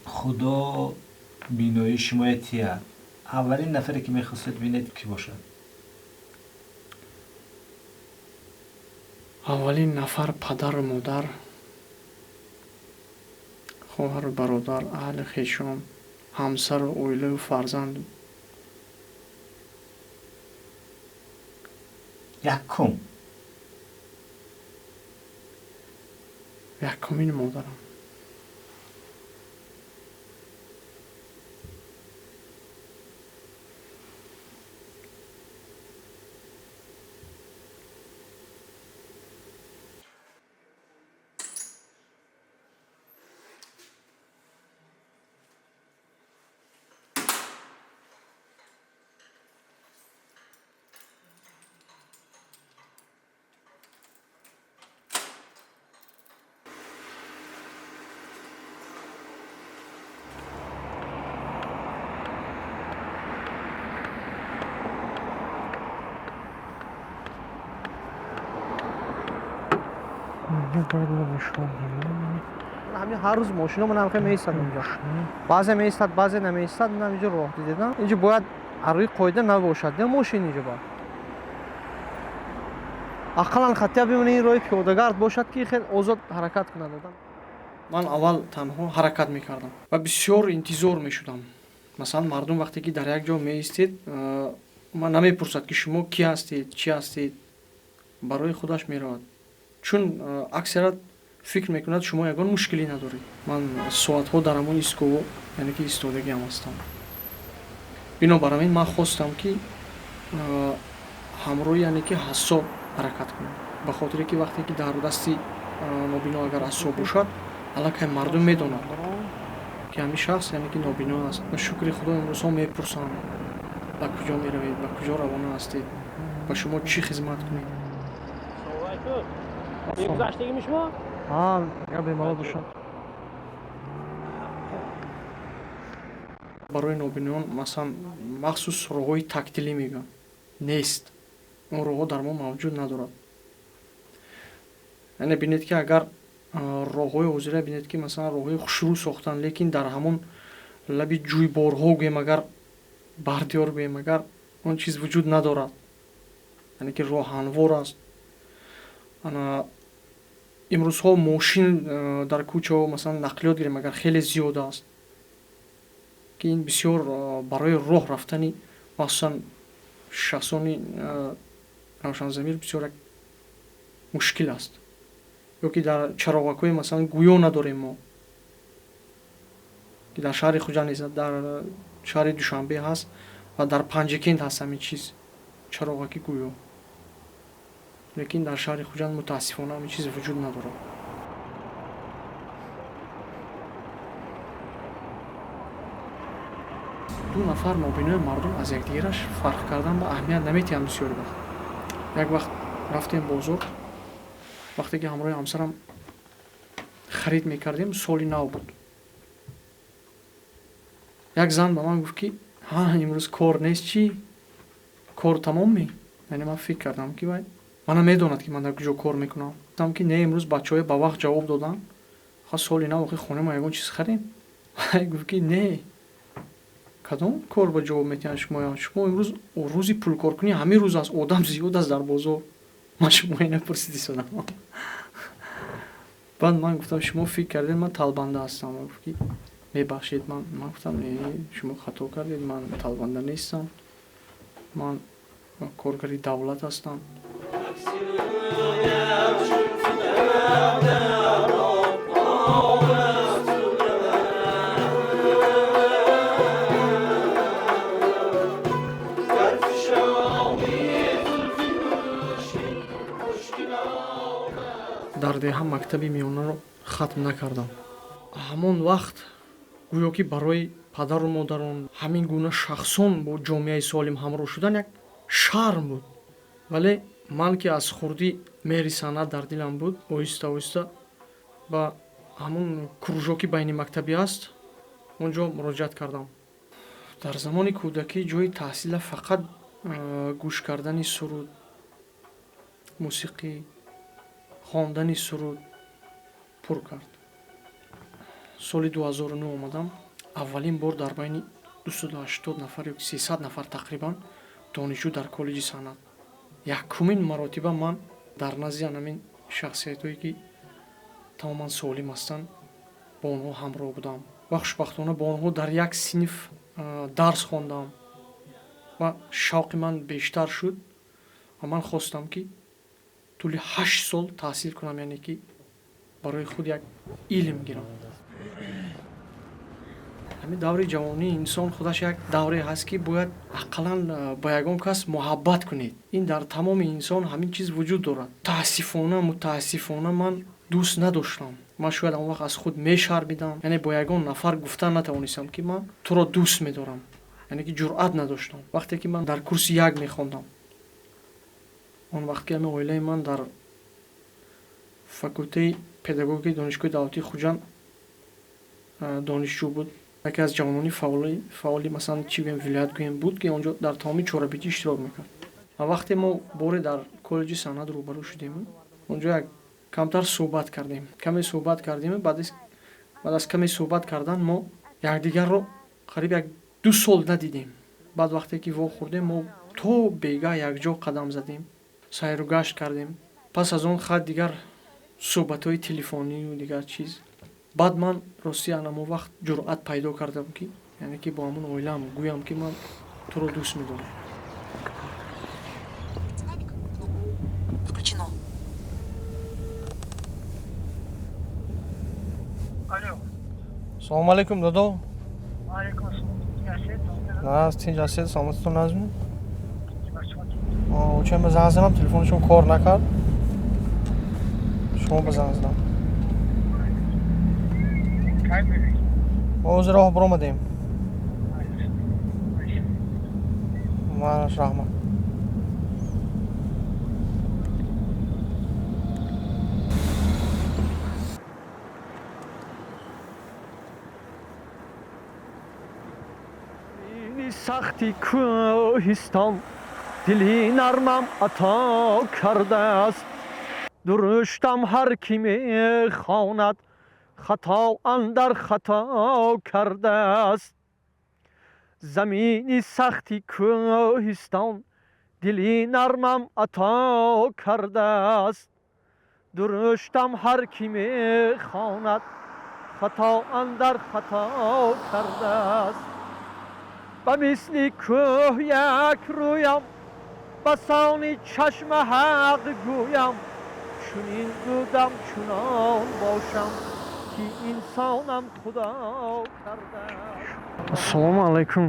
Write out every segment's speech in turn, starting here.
خدا بینایی شما تیه. اولین نفری که میخواستید بینید کی باشد؟ اولین نفر پدر و مادر، خواهر و برادر، اهل خویشم، همسر و اویله و فرزند. یکم. یکمین مادرم. همین هر روز ماشینا من هم خیلی میایستاد اونجا. بعضی میایستاد بعضی نمیایستاد. من اینجا راه دیدم. اینجا باید روی قاعده نباشد. نه ماشین اینجا باید. اقلا خطی بمونه این روی پیاده‌گرد باشد که خیلی آزاد حرکت کنه آدم. من اول تنها حرکت میکردم و بسیار انتظار میشدم. مثلا مردم وقتی که در یک جا میایستید، من نمیپرسد که شما کی هستید، چی هستید، برای خودش میرود. چون اکثرا فکر میکند شما یگان مشکلی ندارید. من ساعت‌ها در همون ایستگاه، یعنی که ایستادگی هم هستم. بنابراین من خواستم که همراه یعنی که حساب حرکت کنم. به خاطر که وقتی که در دستی نابینا اگر حساب باشد، الان مردم میدونند که همین شخص یعنی که نابینا است. و شکر خدا امروز ها میپرسند به کجا میروید، به کجا روانه هستید، به شما چی خدمت کنید. گذشتگی میشما؟ یا بیمار باشد. برای نابینایان مثلا مخصوص راه‌های تکتیلی میگن نیست. اون راه‌ها در ما موجود ندارد. یعنی بینید که اگر راه‌های حاضره بینید که مثلا راه‌های خوشرو ساختن، لیکن در همون لبی جویبارها گویم اگر بردیار بیم اگر اون چیز وجود ندارد، یعنی که راه هموار است. امروز ها ماشین در کوچه ها مثلا نقلیات گیریم اگر خیلی زیاد است که این بسیار برای راه رفتنی مثلا شخصانی روشن ضمیر بسیار مشکل است. یا که در چراغک های مثلا گویا نداریم ما که در شهر خوجا نیست، در شهر دوشنبه هست و در پنجکند هست همین چیز چراغکی گویا، لیکن در شهر خوجا متاسفانه همین چیز وجود نداره. دو نفر نابینای مردم از یکدیگرش فرق کردن به اهمیت نمیتیم بسیاری وقت. یک وقت رفتیم بازار، وقتی که همراه همسرم خرید میکردیم سالی نو بود. یک زن به من گفت که امروز کار نیست، چی؟ کار تمام می؟ یعنی من فکر کردم که باید من میدوند که من در کجا کار میکنم. گفتم که نه، امروز بچه‌ها با وقت جواب دادن، سالی نو خونه ما یگان چیز خریم. گفت که نه، کدام کار با جواب میتین شما امروز روزی پول کار کنی همین روز است، آدم زیاد است در بازار. من شما اینو پرسیدی شدم. بعد من گفتم شما فکر کردین من تالبنده هستم؟ گفت که میبخشید. من گفتم نه، شما خطا کردید، من تالبنده نیستم، من کارگری دولت هستم. در دهه مکتبی میانه رو ختم نکردم. همون وقت گویا که برای پدر و مادران همین گونه شخصان با جامعه سالم همراه شدن یک شرم بود. ولی من که از خردی مهری صنعت در دلم بود، آهسته آهسته با همون کروژاکی بین مکتبی است اونجا مراجعت کردم. در زمان کودکی جای تحصیل فقط گوش کردن سرود، موسیقی، خواندن سرود پر کرد. соли 2009 омадам. Аввалин бор дар байни 280 нафар ё 300 нафар тақрибан донишҷӯ дар коллеҷи санъат. Якумин маротиба ман дар назди анамин шахсиятҳое ки тамоман солим ҳастанд бо онҳо ҳамроҳ будам ва хушбахтона бо онҳо дар як синф дарс хондам ва шавқи ман бештар шуд ва ман хостам ки тӯли 8 сол таҳсил кунам, яъне ки барои худ як илм гирам. ҳамин даври ҷавонии инсон худаш як давре ҳаст ки бояд ақаллан ба ягон кас муҳаббат кунед. ин дар тамоми инсон ҳамин чиз вуҷуд дорад. мутаассифона ман дӯст надоштам. ман шояд он вақт аз худ мешармидам, яъне бо ягон нафар гуфтан натавонистам ки ман туро дӯст медорам, яъне ки ҷуръат надоштам. вақте ки ман дар курси 1 мехондам, он вақт ки ҳамин оилаи ман дар факултаи педагогикаи донишгоҳи давлатии хуҷанд донишҷӯ буд. яке аз ҷавонони фаъоли масалан чӣ гӯем вилоят гӯем буд, ки онҷо дар тамоми чорабитӣ иштирок мекард. ва вақте мо боре дар коллеҷи санъат рӯбарӯ шудем, онҷо як камтар суҳбат кардем. Баъд аз каме суҳбат кардан мо якдигарро қариб як 2 сол надидем. баъд вақте ки вохӯрдем, мо то бегаҳ якҷо қадам задем, сайру гашт кардем. пас аз он хат дигар суҳбатҳои телефонию дигар чиз. баъд ман рости анамон вақт ҷуръат пайдо кардам ки яъне ки бо ҳамон оилаам гӯям ки ман туро дӯст медорам. Салому алейкум, додо. Алейкум ассалом. Нас тинҷ ҳастед? Саломататон назм? Учем ба занг занам, телефонашон кор накард. Шумо ба занг занам. Кай мебинӣ? Мо ҳозир роҳ биромадем. Манаш раҳмат. سختی کوهستان دلی نرمم عطا کرده است. درشتم هر کی میخواند خطا اندر خطا کرده است. زمینی سختی کوهستان دلی نرمم عطا کرده است. درشتم هر کی میخواند خطا اندر خطا کرده است. به مثل کوه یک رویم بسانی چشم حق گویم. چنین بودم چنان باشم که انسانم خدا کرده. Assalomu alaykum.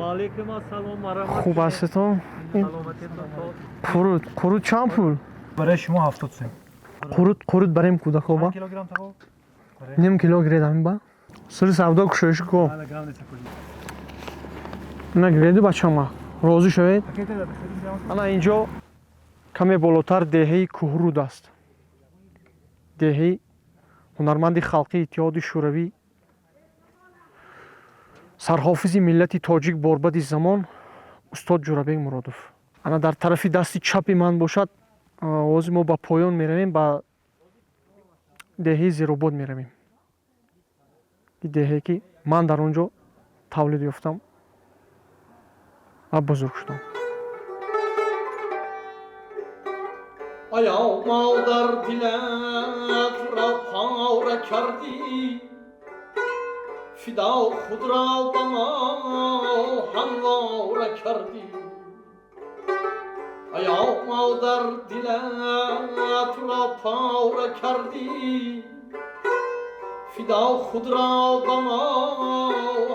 علیکم السلام و رحمت. Хуб ҳастедон? Қурут чанд пул? برای شما 70 سنت. Қурут барем кӯдако ба? کیلوگرم تقو؟ Ним кило гиредам ба? Сири савдо кушоиш ко. حالا گرم نیست کلی. ина гиреду бачама. Розӣ шавед? ана инҷо каме болотар деҳаи Кӯҳруд аст. деҳаи ҳунарманди халқии иттиҳоди шӯравӣ, сарҳофизи миллати тоҷик борбади замон устод Ҷурабек Муродов. ана дар тарафи дасти чапи ман бошад, овози мо ба поён меравем, ба деҳаи Зеробод меравем. ин деҳае ки ман дар он ҷо тавлид ёфтам ва бузург шудам. آیا مادر دلت را پاره کردی، فدا خود را به ما همواره کردی. آیا مادر دلت را پاره کردی، فدا خود را به ما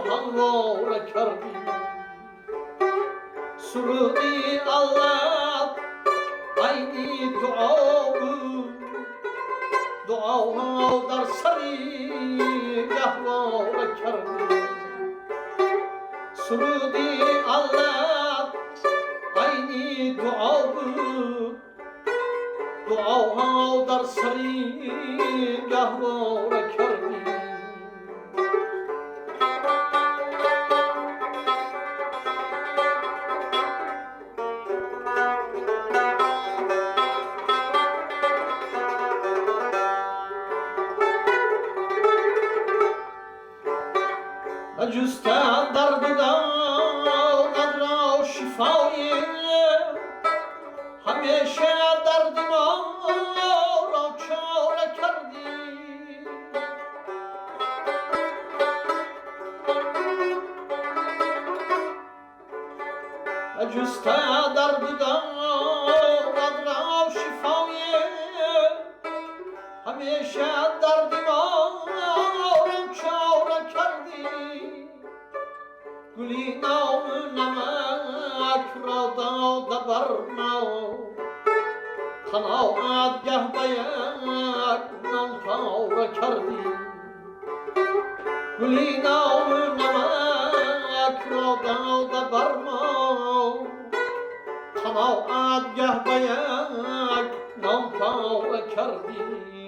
همواره کردی. سرودی الله عینی دعا بود، دعاها در سری گهواره کردی. سرودی الله عینی دعا بود، دعاها در سری گهواره کردی. جسته درد دارد را شفای همیشه درد ما را چاره کردی جسته درد دارد را شفای همیشه درد ما را چاره کردی گلی نام نمک را داده بر ما قناعت گه به یک نان پاره کردی گلی نام نمک را داده بر ما قناعت گه به یک نان پاره کردی